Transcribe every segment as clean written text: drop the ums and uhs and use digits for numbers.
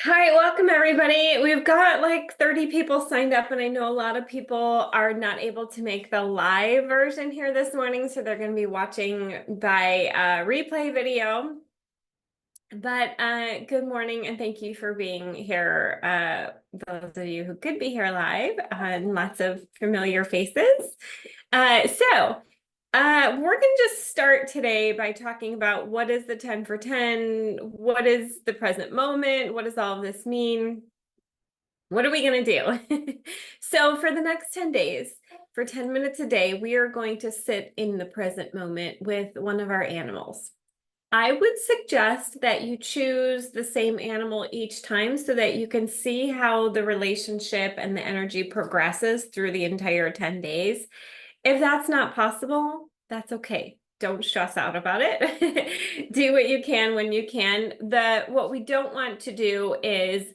Hi, welcome everybody. We've got like 30 people signed up, and I know a lot of people are not able to make the live version here this morning, so they're going to be watching by replay video. But good morning, and thank you for being here. Those of you who could be here live, and lots of familiar faces. We're going to just start today by talking about what is the 10 for 10? What is the present moment? What does all of this mean? What are we going to do? So for the next 10 days, for 10 minutes a day, we are going to sit in the present moment with one of our animals. I would suggest that you choose the same animal each time so that you can see how the relationship and the energy progresses through the entire 10 days. If that's not possible, that's okay. Don't stress out about it. Do what you can when you can. What we don't want to do is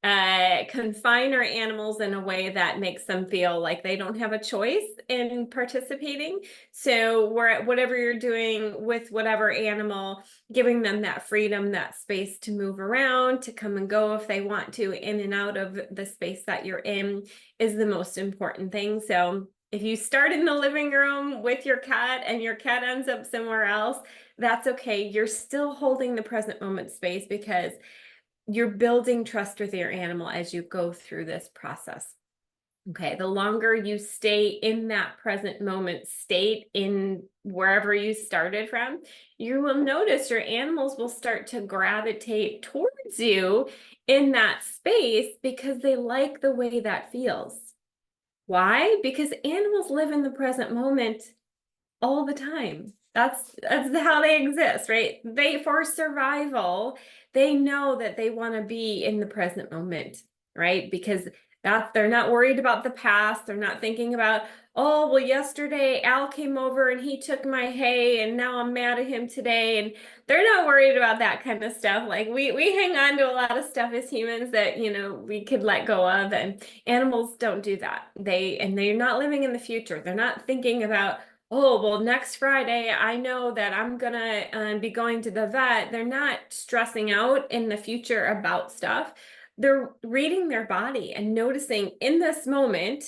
confine our animals in a way that makes them feel like they don't have a choice in participating. So whatever you're doing with whatever animal, giving them that freedom, that space to move around, to come and go if they want to, in and out of the space that you're in, is the most important thing. So if you start in the living room with your cat and your cat ends up somewhere else, that's okay. You're still holding the present moment space because you're building trust with your animal as you go through this process. Okay, the longer you stay in that present moment state in wherever you started from, you will notice your animals will start to gravitate towards you in that space because they like the way that feels. Why? Because animals live in the present moment all the time. That's how they exist, right? For survival, they know that they want to be in the present moment, right? Because they're not worried about the past. They're not thinking about, oh, well, yesterday Al came over and he took my hay and now I'm mad at him today. And they're not worried about that kind of stuff. Like we hang on to a lot of stuff as humans that, we could let go of, and animals don't do that. They're not living in the future. They're not thinking about, oh, well, next Friday, I know that I'm gonna be going to the vet. They're not stressing out in the future about stuff. They're reading their body and noticing in this moment,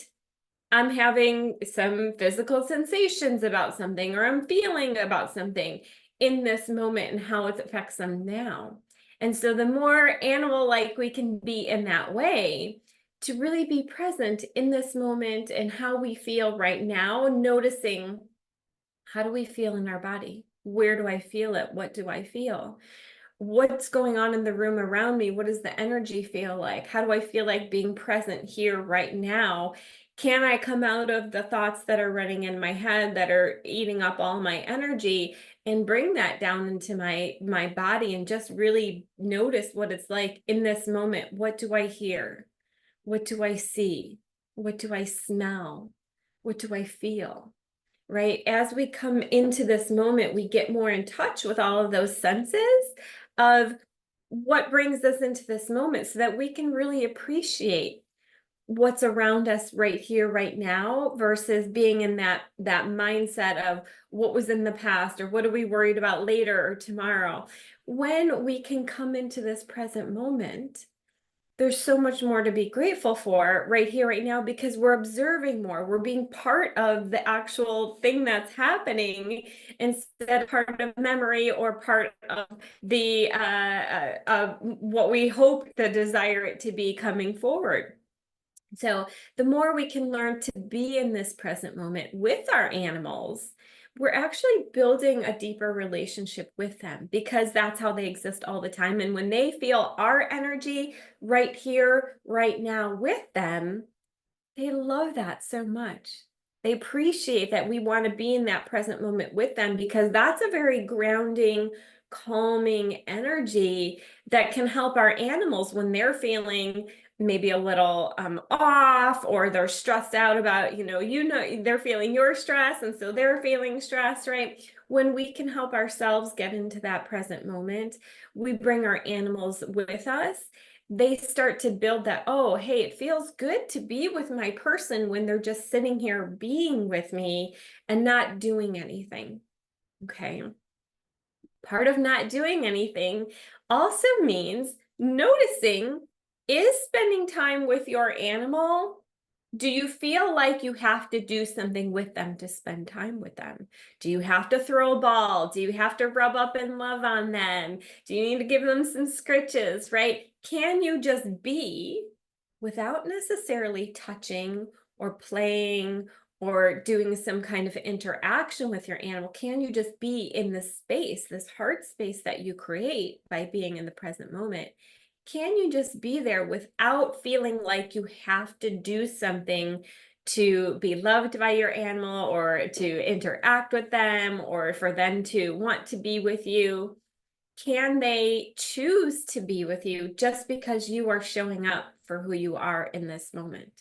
I'm having some physical sensations about something, or I'm feeling about something in this moment and how it affects them now. And so the more animal-like we can be in that way, to really be present in this moment and how we feel right now, noticing, how do we feel in our body? Where do I feel it? What do I feel? What's going on in the room around me? What does the energy feel like? How do I feel like being present here right now? Can I come out of the thoughts that are running in my head that are eating up all my energy and bring that down into my body and just really notice what it's like in this moment? What do I hear? What do I see? What do I smell? What do I feel? Right? As we come into this moment, we get more in touch with all of those senses of what brings us into this moment so that we can really appreciate what's around us right here, right now, versus being in that mindset of what was in the past or what are we worried about later or tomorrow. When we can come into this present moment, there's so much more to be grateful for right here, right now, because we're observing more. We're being part of the actual thing that's happening instead of part of memory or part of the what we hope the desire it to be coming forward. So the more we can learn to be in this present moment with our animals, we're actually building a deeper relationship with them because that's how they exist all the time. And when they feel our energy right here, right now with them, they love that so much. They appreciate that we want to be in that present moment with them because that's a very grounding, calming energy that can help our animals when they're feeling maybe a little off, or they're stressed out about, they're feeling your stress and so they're feeling stressed, right? When we can help ourselves get into that present moment, we bring our animals with us. They start to build that, oh, hey, it feels good to be with my person when they're just sitting here being with me and not doing anything. Okay. Part of not doing anything also means noticing, is spending time with your animal, do you feel like you have to do something with them to spend time with them? Do you have to throw a ball? Do you have to rub up and love on them? Do you need to give them some scritches, right? Can you just be without necessarily touching or playing or doing some kind of interaction with your animal? Can you just be in this space, this heart space that you create by being in the present moment? Can you just be there without feeling like you have to do something to be loved by your animal or to interact with them or for them to want to be with you? Can they choose to be with you just because you are showing up for who you are in this moment?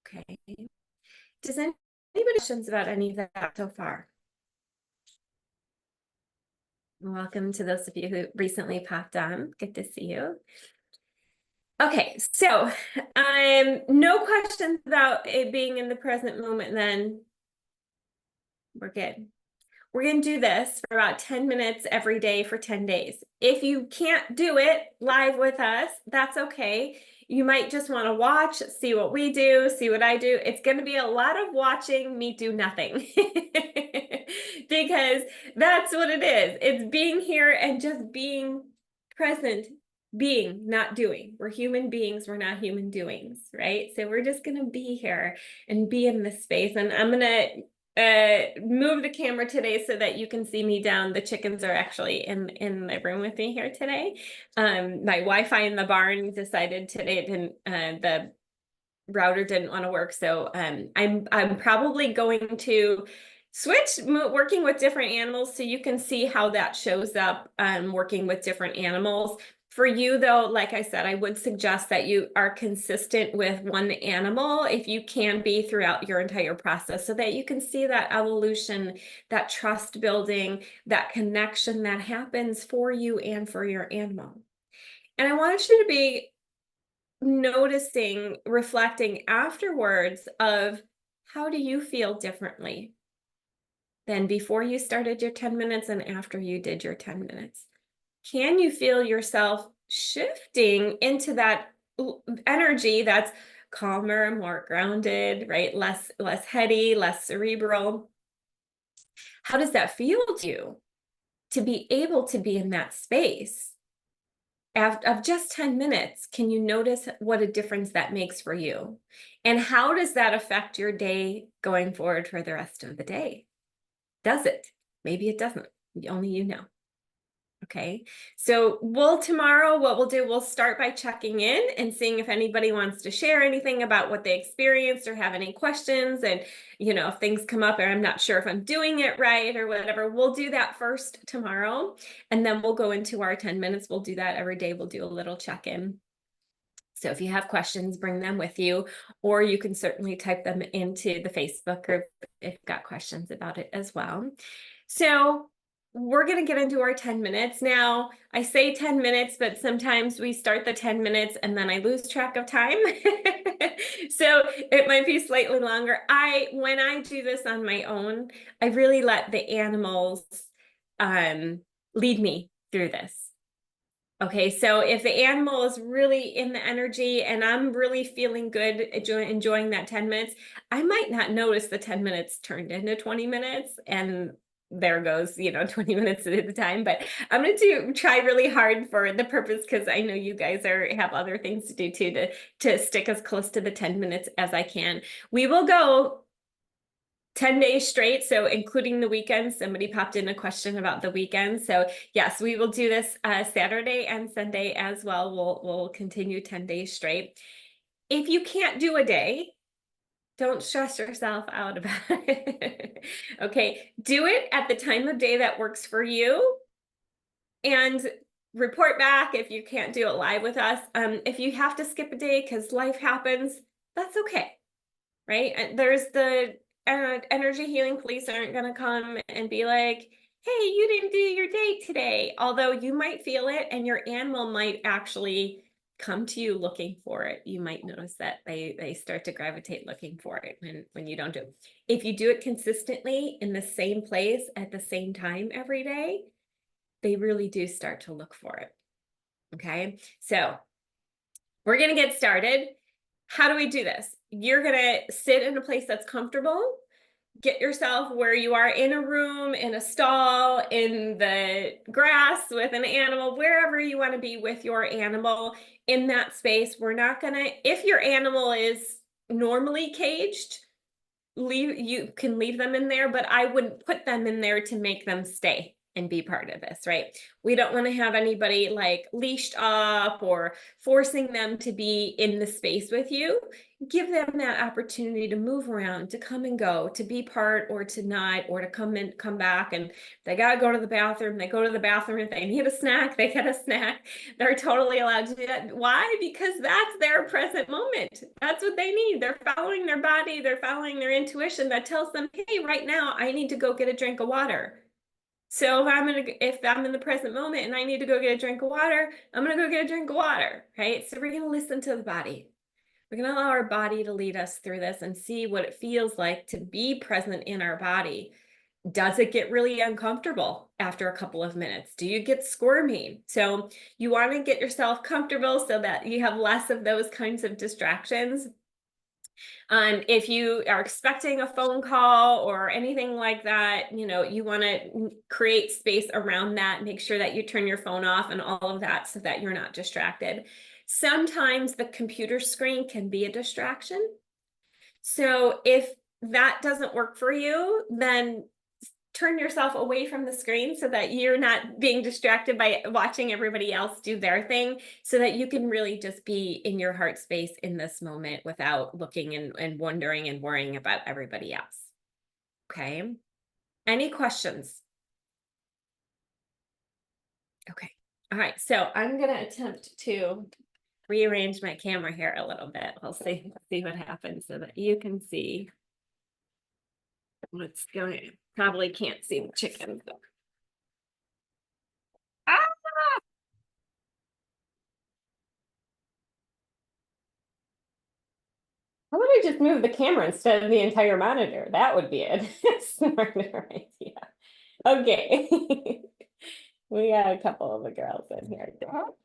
Okay. Does anybody have questions about any of that so far? Welcome to those of you who recently popped on. Good to see you. Okay, so no questions about it being in the present moment then. We're good. We're going to do this for about 10 minutes every day for 10 days. If you can't do it live with us, that's okay. You might just want to watch, see what we do, see what I do. It's going to be a lot of watching me do nothing because that's what it is. It's being here and just being present, being, not doing. We're human beings, we're not human doings, right? So we're just going to be here and be in this space. And I'm going to move the camera today so that you can see me down. The chickens are actually in the room with me here today. My Wi-Fi in the barn decided today it didn't, the router didn't want to work, so I'm probably going to switch working with different animals so you can see how that shows up working with different animals. For you though, like I said, I would suggest that you are consistent with one animal if you can be throughout your entire process so that you can see that evolution, that trust building, that connection that happens for you and for your animal. And I want you to be noticing, reflecting afterwards of how do you feel differently than before you started your 10 minutes and after you did your 10 minutes? Can you feel yourself shifting into that energy that's calmer, more grounded, right? Less heady, less cerebral. How does that feel to you to be able to be in that space? Of just 10 minutes, can you notice what a difference that makes for you? And how does that affect your day going forward for the rest of the day? Does it? Maybe it doesn't. Only you know. Okay, so tomorrow, what we'll do, we'll start by checking in and seeing if anybody wants to share anything about what they experienced or have any questions. And, if things come up or I'm not sure if I'm doing it right or whatever, we'll do that first tomorrow. And then we'll go into our 10 minutes. We'll do that every day. We'll do a little check-in. So if you have questions, bring them with you, or you can certainly type them into the Facebook group if you've got questions about it as well. So we're going to get into our 10 minutes. Now, I say 10 minutes, but sometimes we start the 10 minutes and then I lose track of time. So it might be slightly longer. When I do this on my own, I really let the animals lead me through this. Okay, so if the animal is really in the energy and I'm really feeling good, enjoying that 10 minutes, I might not notice the 10 minutes turned into 20 minutes and there goes, 20 minutes at a time. But I'm going to try really hard for the purpose because I know you guys have other things to do too, to stick as close to the 10 minutes as I can. We will go 10 days straight, so including the weekends. Somebody popped in a question about the weekend. So yes, we will do this Saturday and Sunday as well. We'll continue 10 days straight. If you can't do a day, don't stress yourself out about it. Okay, do it at the time of day that works for you and report back if you can't do it live with us. If you have to skip a day because life happens, that's okay, right? And there's the energy healing police aren't going to come and be like, hey, you didn't do your day today. Although you might feel it and your animal might actually come to you looking for it. You might notice that they start to gravitate looking for it when you don't do it. If you do it consistently in the same place at the same time every day, they really do start to look for it. Okay, so we're going to get started. How do we do this? You're going to sit in a place that's comfortable. Get yourself where you are in a room, in a stall, in the grass with an animal, wherever you want to be with your animal in that space. We're not going to, if your animal is normally caged, you can leave them in there, but I wouldn't put them in there to make them stay and be part of this, right? We don't want to have anybody like leashed up or forcing them to be in the space with you. Give them that opportunity to move around, to come and go, to be part or to not, or to come and come back. And they got to go to the bathroom, they go to the bathroom. If they need a snack, they get a snack. They're totally allowed to do that. Why? Because that's their present moment. That's what they need. They're following their body, they're following their intuition that tells them, hey, right now I need to go get a drink of water. So if I'm in the present moment and I need to go get a drink of water, I'm gonna go get a drink of water, right? So we're gonna listen to the body. We're gonna allow our body to lead us through this and see what it feels like to be present in our body. Does it get really uncomfortable after a couple of minutes? Do you get squirmy? So you want to get yourself comfortable so that you have less of those kinds of distractions. If you are expecting a phone call or anything like that, you want to create space around that. Make sure that you turn your phone off and all of that so that you're not distracted. Sometimes the computer screen can be a distraction. So if that doesn't work for you, then turn yourself away from the screen so that you're not being distracted by watching everybody else do their thing, so that you can really just be in your heart space in this moment without looking and wondering and worrying about everybody else. Okay. Any questions? Okay. All right. So I'm going to attempt to rearrange my camera here a little bit. We'll see what happens so that you can see what's going. Probably can't see the chicken. Ah! How about I just move the camera instead of the entire monitor? That would be a smarter idea. Okay. We got a couple of the girls in here. So,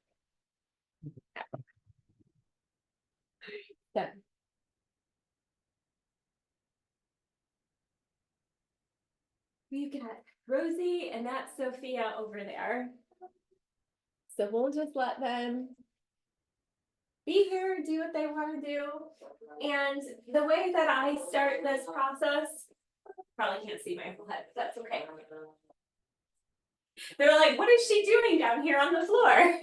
we've got Rosie and that's Sophia over there. So we'll just let them be here, do what they want to do. And the way that I start this process, probably can't see my whole head, but that's okay. They're like, what is she doing down here on the floor?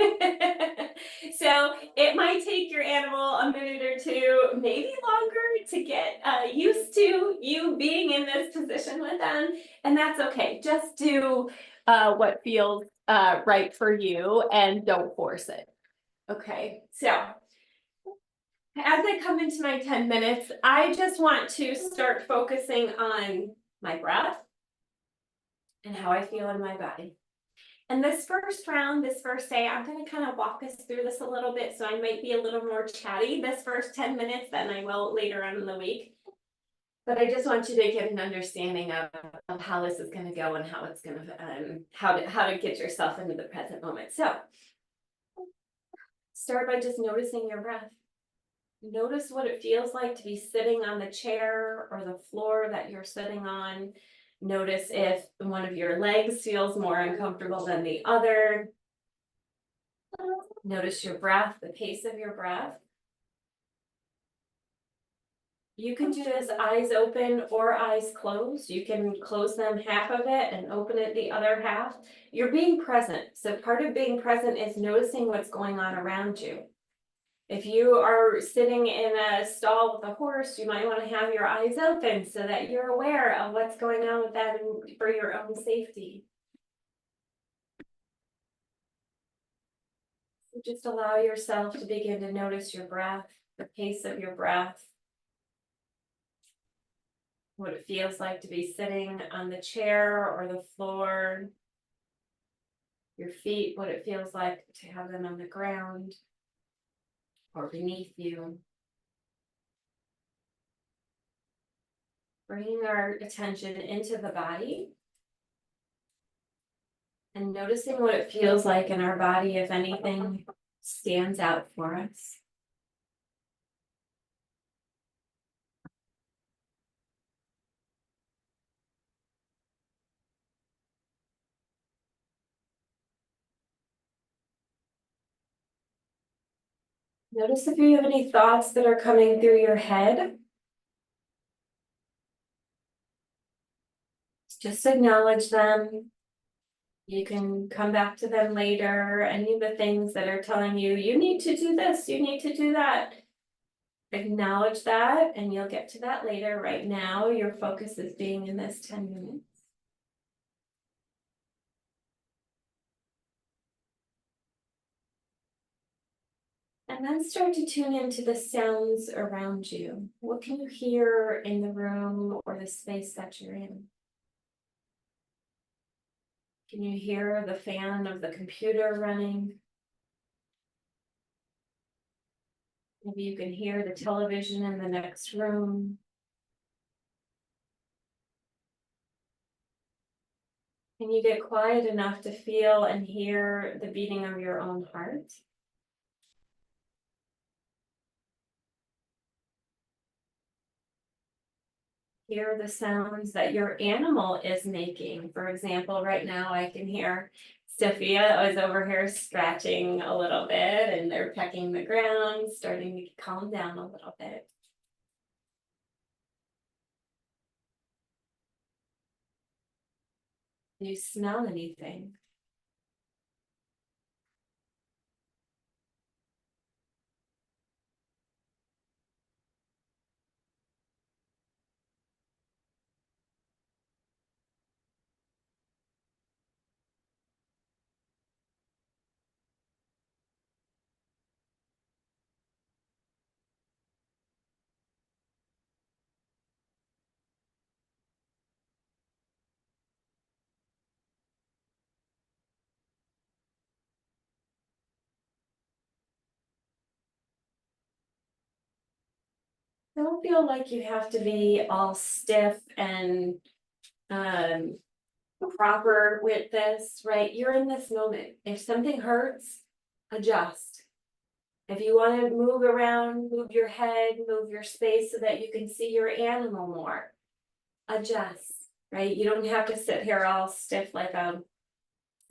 So it might take your animal a minute or two, maybe longer, to get used to you being in this position with them. And that's okay. Just do what feels right for you and don't force it. Okay, so as I come into my 10 minutes, I just want to start focusing on my breath and how I feel in my body. And this first round, this first day, I'm going to kind of walk us through this a little bit. So I might be a little more chatty this first 10 minutes than I will later on in the week. But I just want you to get an understanding of how this is going to go and how it's going to, how to get yourself into the present moment. So start by just noticing your breath. Notice what it feels like to be sitting on the chair or the floor that you're sitting on. Notice if one of your legs feels more uncomfortable than the other. Notice your breath, the pace of your breath. You can do this eyes open or eyes closed. You can close them half of it and open it the other half. You're being present. So part of being present is noticing what's going on around you. If you are sitting in a stall with a horse, you might want to have your eyes open so that you're aware of what's going on with that and for your own safety. So just allow yourself to begin to notice your breath, the pace of your breath, what it feels like to be sitting on the chair or the floor, your feet, what it feels like to have them on the ground or beneath you. Bringing our attention into the body. And noticing what it feels like in our body, if anything stands out for us. Notice if you have any thoughts that are coming through your head. Just acknowledge them. You can come back to them later. Any of the things that are telling you, you need to do this, you need to do that. Acknowledge that, and you'll get to that later. Right now, your focus is being in this 10 minutes. And then start to tune into the sounds around you. What can you hear in the room or the space that you're in? Can you hear the fan of the computer running? Maybe you can hear the television in the next room. Can you get quiet enough to feel and hear the beating of your own heart? Hear the sounds that your animal is making. For example, right now I can hear Sophia is over here scratching a little bit and they're pecking the ground, starting to calm down a little bit. Do you smell anything? Don't feel like you have to be all stiff and um proper with this, right? You're in this moment. If something hurts, adjust. If you want to move around, move your head, move your space so that you can see your animal more, adjust, right? You don't have to sit here all stiff like a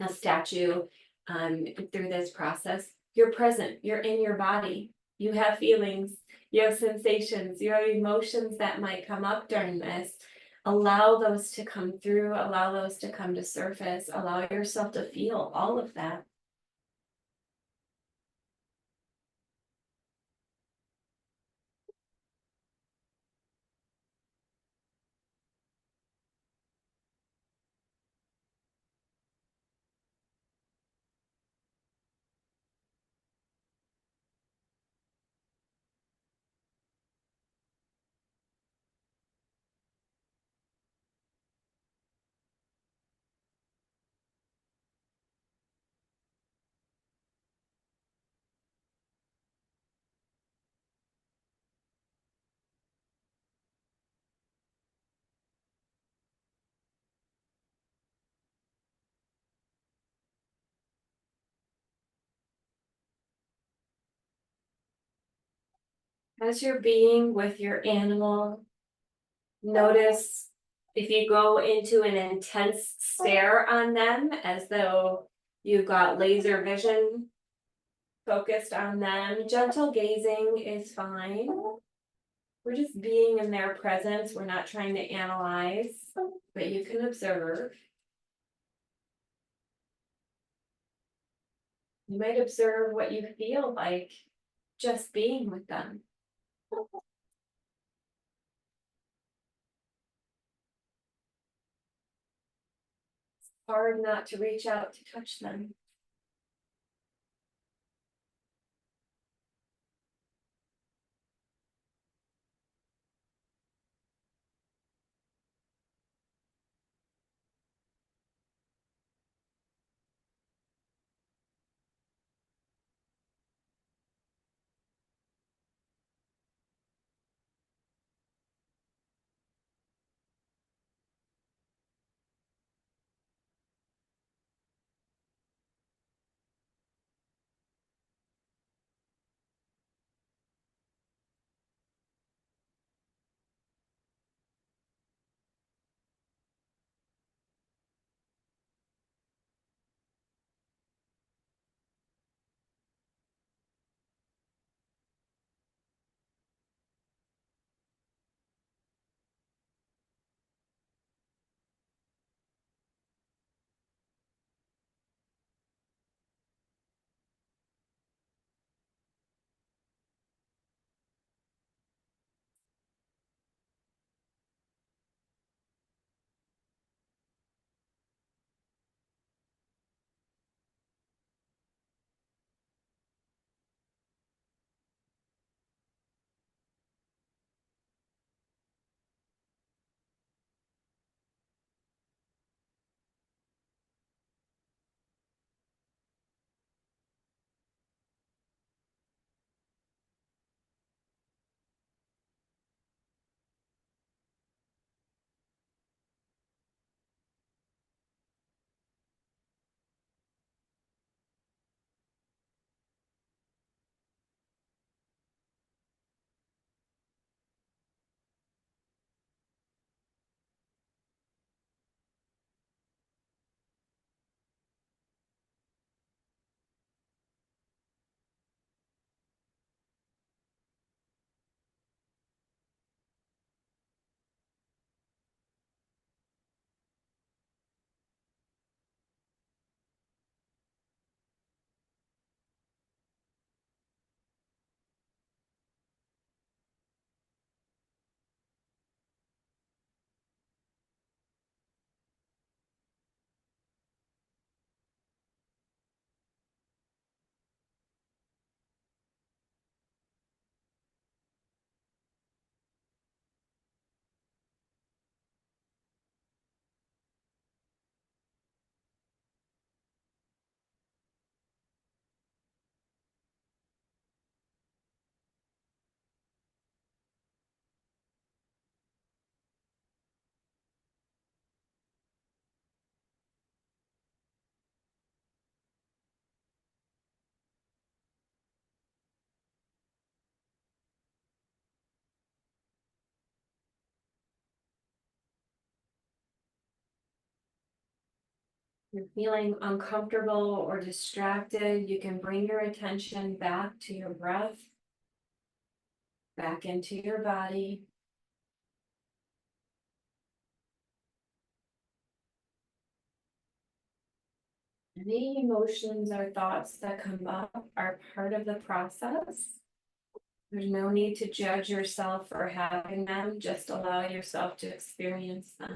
statue through this process. You're present, you're in your body, you have feelings, you have sensations, you have emotions that might come up during this. Allow those to come through, allow those to come to surface, allow yourself to feel all of that. As you're being with your animal, notice if you go into an intense stare on them as though you've got laser vision focused on them. Gentle gazing is fine. We're just being in their presence. We're not trying to analyze, but you can observe. You might observe what you feel like just being with them. It's hard not to reach out to touch them. you're feeling uncomfortable or distracted, you can bring your attention back to your breath, back into your body. Any emotions or thoughts that come up are part of the process. There's no need to judge yourself for having them, just allow yourself to experience them.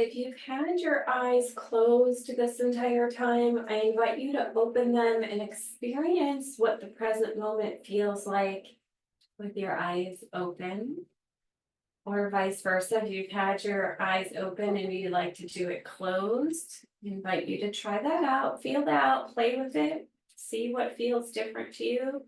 If you've had your eyes closed this entire time, I invite you to open them and experience what the present moment feels like with your eyes open. Or vice versa, if you've had your eyes open and you'd like to do it closed, I invite you to try that out, feel that out, play with it, see what feels different to you.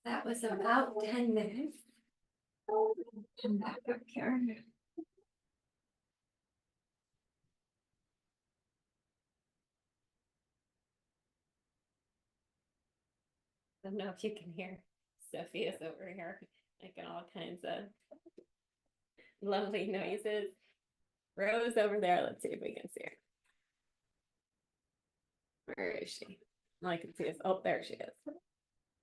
That was about 10 minutes. Come back up here. I don't know if you can hear Sophia's over here making all kinds of lovely noises. Rose over there. Let's see if we can see her. Where is she? All I can see is, oh, there she is.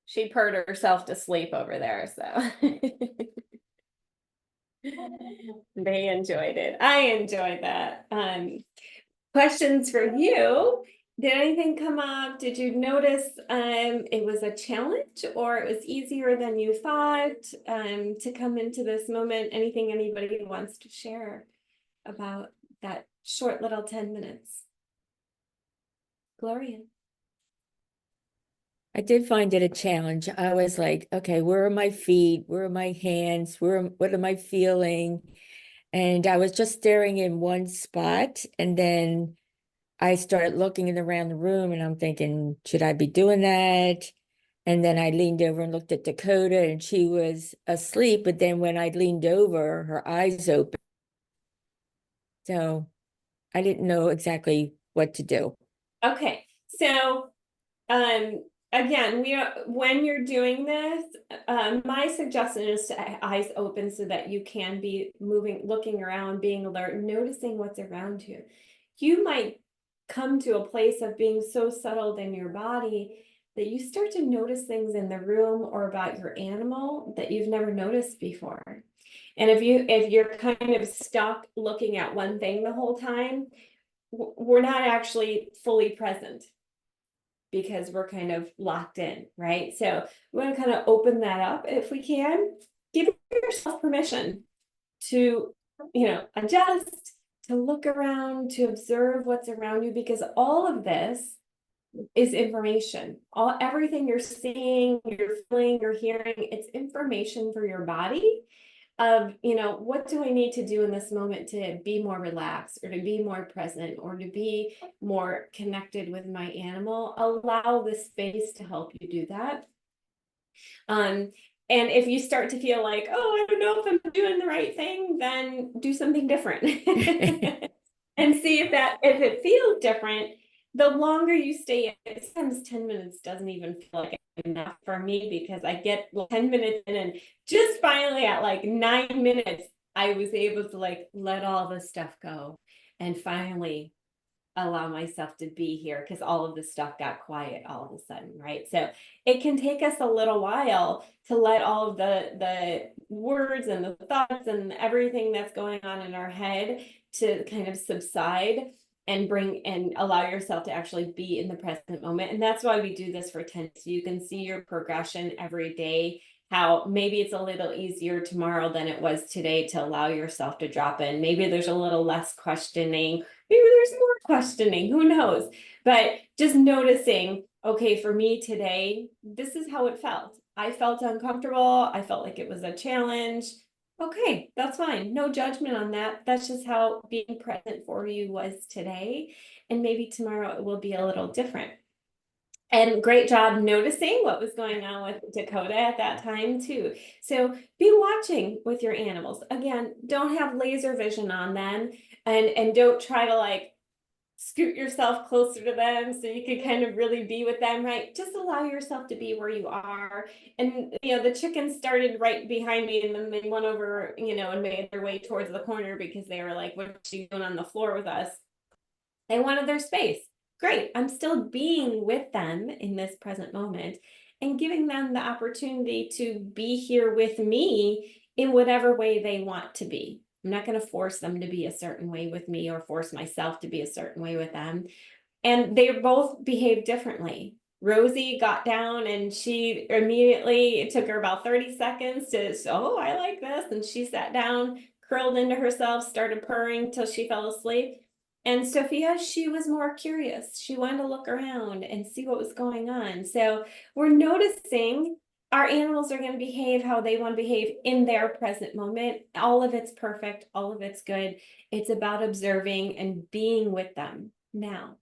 She purred herself to sleep over there, so. They enjoyed it. I enjoyed that. Questions for you. Did anything come up? Did you notice it was a challenge or it was easier than you thought to come into this moment? Anything anybody wants to share about that short little 10 minutes? Gloria. I did find it a challenge. I was like, okay, where are my feet? Where are my hands? What am I feeling? And I was just staring in one spot. And then I started looking around the room and I'm thinking, should I be doing that? And then I leaned over and looked at Dakota and she was asleep. But then when I leaned over, her eyes opened. So I didn't know exactly what to do. Okay, so again, when you're doing this, my suggestion is to eyes open so that you can be moving, looking around, being alert, noticing what's around you. You might come to a place of being so settled in your body that you start to notice things in the room or about your animal that you've never noticed before. And if you're kind of stuck looking at one thing the whole time, we're not actually fully present because we're kind of locked in, right? So we want to kind of open that up if we can. Give yourself permission to, adjust, to look around, to observe what's around you, because all of this is information. Everything you're seeing, you're feeling, you're hearing, it's information for your body of, what do I need to do in this moment to be more relaxed or to be more present or to be more connected with my animal. Allow the space to help you do that. And if you start to feel like, oh, I don't know if I'm doing the right thing, then do something different. And see if it feels different. The longer you stay in, sometimes 10 minutes doesn't even feel like enough for me, because I get 10 minutes in and just finally at like 9 minutes, I was able to like let all the stuff go and finally allow myself to be here, because all of this stuff got quiet all of a sudden, right? So it can take us a little while to let all of the words and the thoughts and everything that's going on in our head to kind of subside and bring and allow yourself to actually be in the present moment. And that's why we do this for 10, so you can see your progression every day, how maybe it's a little easier tomorrow than it was today to allow yourself to drop in. Maybe there's a little less questioning, maybe there's more questioning, who knows? But just noticing, okay, for me today, this is how it felt. I felt uncomfortable. I felt like it was a challenge. Okay, that's fine. No judgment on that. That's just how being present for you was today. And maybe tomorrow it will be a little different. And great job noticing what was going on with Dakota at that time too. So be watching with your animals. Again, don't have laser vision on them, and don't try to like scoot yourself closer to them so you can kind of really be with them, right? Just allow yourself to be where you are. And the chickens started right behind me, and then they went over, and made their way towards the corner because they were like, what's she doing on the floor with us? They wanted their space. Great. I'm still being with them in this present moment and giving them the opportunity to be here with me in whatever way they want to be. I'm not going to force them to be a certain way with me or force myself to be a certain way with them. And they both behave differently. Rosie got down and she immediately, it took her about 30 seconds to, oh, I like this. And she sat down, curled into herself, started purring till she fell asleep. And Sophia, she was more curious. She wanted to look around and see what was going on. So we're noticing our animals are going to behave how they want to behave in their present moment. All of it's perfect. All of it's good. It's about observing and being with them now.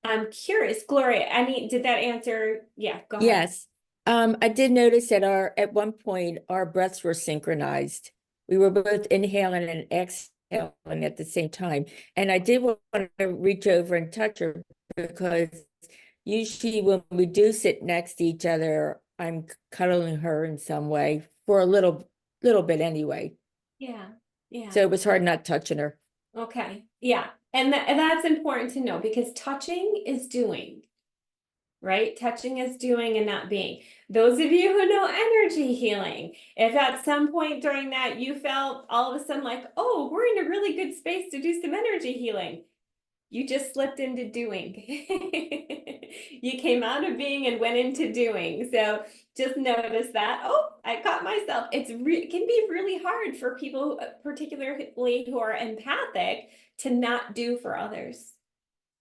I'm curious, Gloria, did that answer? Yeah, go ahead. Yes. I did notice that at one point, our breaths were synchronized. We were both inhaling and exhaling at the same time. And I did want to reach over and touch her because usually when we do sit next to each other, I'm cuddling her in some way for a little bit anyway. Yeah, yeah. So it was hard not touching her. Okay, yeah. And that's important to know because touching is doing, right? Touching is doing and not being. Those of you who know energy healing, if at some point during that you felt all of a sudden like, oh, we're in a really good space to do some energy healing, you just slipped into doing. You came out of being and went into doing. So just notice that. Oh, I caught myself. It can be really hard for people, particularly who are empathic, to not do for others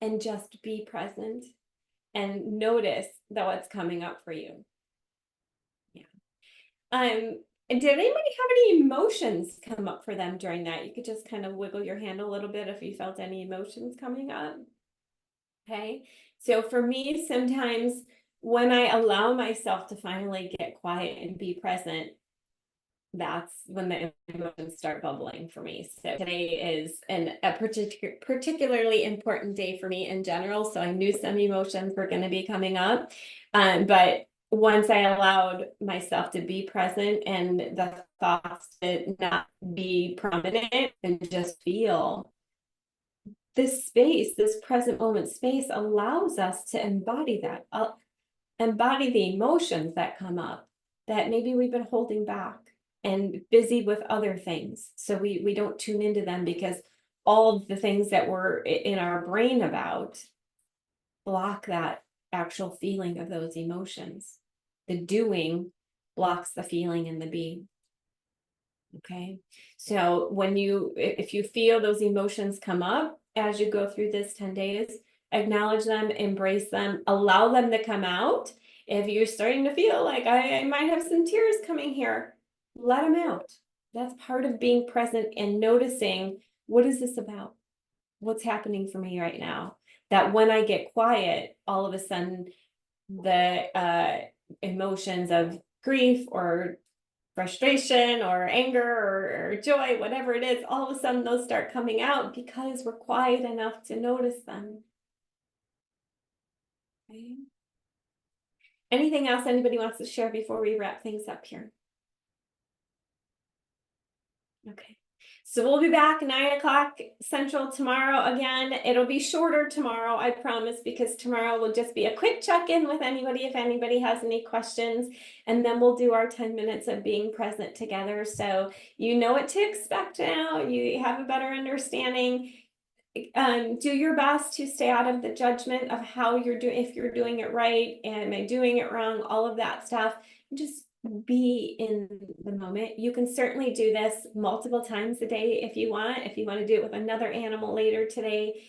and just be present and notice that what's coming up for you. Yeah. And did anybody have any emotions come up for them during that? You could just kind of wiggle your hand a little bit if you felt any emotions coming up. Okay. So for me, sometimes when I allow myself to finally get quiet and be present, that's when the emotions start bubbling for me. So today is a particularly important day for me in general. So I knew some emotions were going to be coming up. But once I allowed myself to be present and the thoughts to not be prominent and just feel, this space, this present moment space allows us to embody that, embody the emotions that come up that maybe we've been holding back and busy with other things. So we don't tune into them because all of the things that we're in our brain about block that actual feeling of those emotions. The doing blocks the feeling and the being. Okay. So if you feel those emotions come up as you go through this 10 days, acknowledge them, embrace them, allow them to come out. If you're starting to feel like I might have some tears coming here, let them out. That's part of being present and noticing, what is this about? What's happening for me right now? That when I get quiet, all of a sudden the emotions of grief or frustration or anger or joy, whatever it is, all of a sudden those start coming out because we're quiet enough to notice them. Okay. Anything else anybody wants to share before we wrap things up here? Okay. So we'll be back 9 o'clock Central tomorrow again. It'll be shorter tomorrow, I promise, because tomorrow will just be a quick check-in with anybody if anybody has any questions. And then we'll do our 10 minutes of being present together. So you know what to expect now. You have a better understanding. Do your best to stay out of the judgment of how you're doing, if you're doing it right, and am I doing it wrong, all of that stuff. Just be in the moment. You can certainly do this multiple times a day if you want. If you want to do it with another animal later today,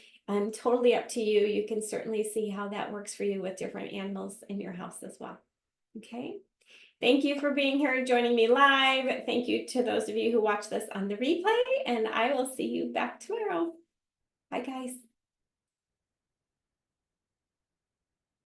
totally up to you. You can certainly see how that works for you with different animals in your house as well. Okay. Thank you for being here and joining me live. Thank you to those of you who watch this on the replay, and I will see you back tomorrow. Bye, guys.